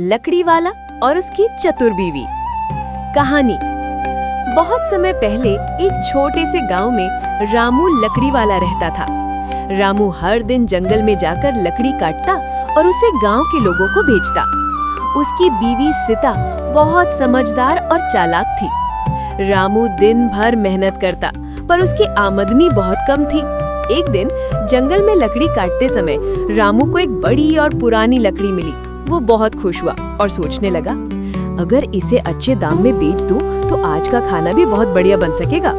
लकड़ी वाला और उसकी चतुर बीवी। कहानी। बहुत समय पहले एक छोटे से गांव में रामू लकड़ी वाला रहता था। रामू हर दिन जंगल में जाकर लकड़ी काटता और उसे गांव के लोगों को बेचता। उसकी बीवी सीता बहुत समझदार और चालाक थी। रामू दिन भर मेहनत करता, पर उसकी आमदनी बहुत कम थी। एक दिन जंगल में लकड़ी काटते समय रामू को एक बड़ी और पुरानी लकड़ी मिली। वो बहुत खुश हुआ और सोचने लगा, अगर इसे अच्छे दाम में बेच दूं तो आज का खाना भी बहुत बढ़िया बन सकेगा।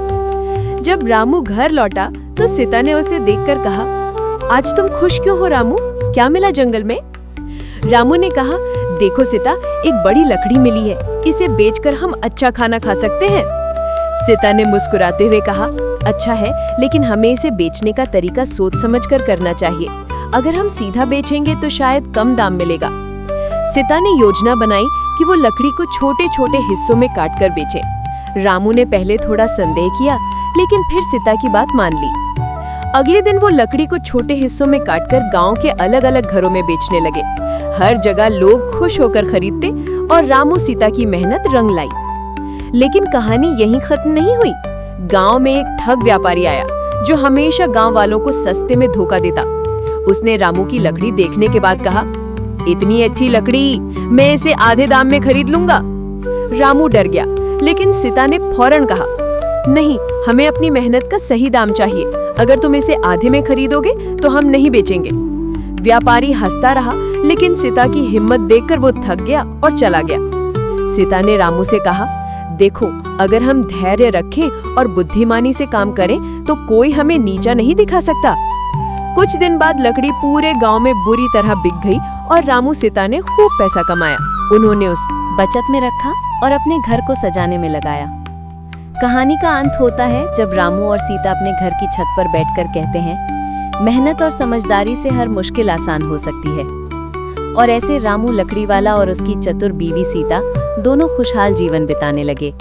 जब रामू घर लौटा तो सीता ने उसे देखकर कहा, आज तुम खुश क्यों हो रामू? क्या मिला जंगल में? रामू ने कहा, देखो सीता, एक बड़ी लकड़ी मिली है, इसे बेचकर हम अच्छा खाना खा सकते हैं। सीता ने मुस्कुराते हुए कहा, अच्छा है, लेकिन हमें इसे बेचने का तरीका सोच समझकर करना चाहिए। अगर हम सीधा बेचेंगे तो शायद कम दाम मिलेगा। सीता ने योजना बनाई कि वो लकड़ी को छोटे छोटे हिस्सों में काटकर बेचे। रामू ने पहले थोड़ा संदेह किया, लेकिन फिर सीता की बात मान ली। अगले दिन वो लकड़ी को छोटे हिस्सों में काटकर गांव के अलग अलग घरों में बेचने लगे। हर जगह लोग खुश होकर खरीदते और रामू सीता की मेहनत रंग लाई। लेकिन कहानी यहीं खत्म नहीं हुई। गांव में एक ठग व्यापारी आया जो हमेशा गांव वालों को सस्ते में धोखा देता। उसने रामू की लकड़ी देखने के बाद कहा, इतनी अच्छी लकड़ी, मैं इसे आधे दाम में खरीद लूंगा। रामू डर गया, लेकिन सीता ने फौरन कहा, नहीं, हमें अपनी मेहनत का सही दाम चाहिए। अगर तुम इसे आधे में खरीदोगे तो हम नहीं बेचेंगे। व्यापारी हंसता रहा, लेकिन सीता की हिम्मत देखकर वो थक गया और चला गया। सीता ने रामू से कहा, देखो, अगर हम धैर्य रखें और बुद्धिमानी से काम करें तो कोई हमें नीचा नहीं दिखा सकता। कुछ दिन बाद लकड़ी पूरे गांव में बुरी तरह बिक गई और रामू सीता ने खूब पैसा कमाया। उन्होंने उस बचत में रखा और अपने घर को सजाने में लगाया। कहानी का अंत होता है जब रामू और सीता अपने घर की छत पर बैठकर कहते हैं, मेहनत और समझदारी से हर मुश्किल आसान हो सकती है। और ऐसे रामू लकड़ी वाला और उसकी चतुर बीवी सीता दोनों खुशहाल जीवन बिताने लगे।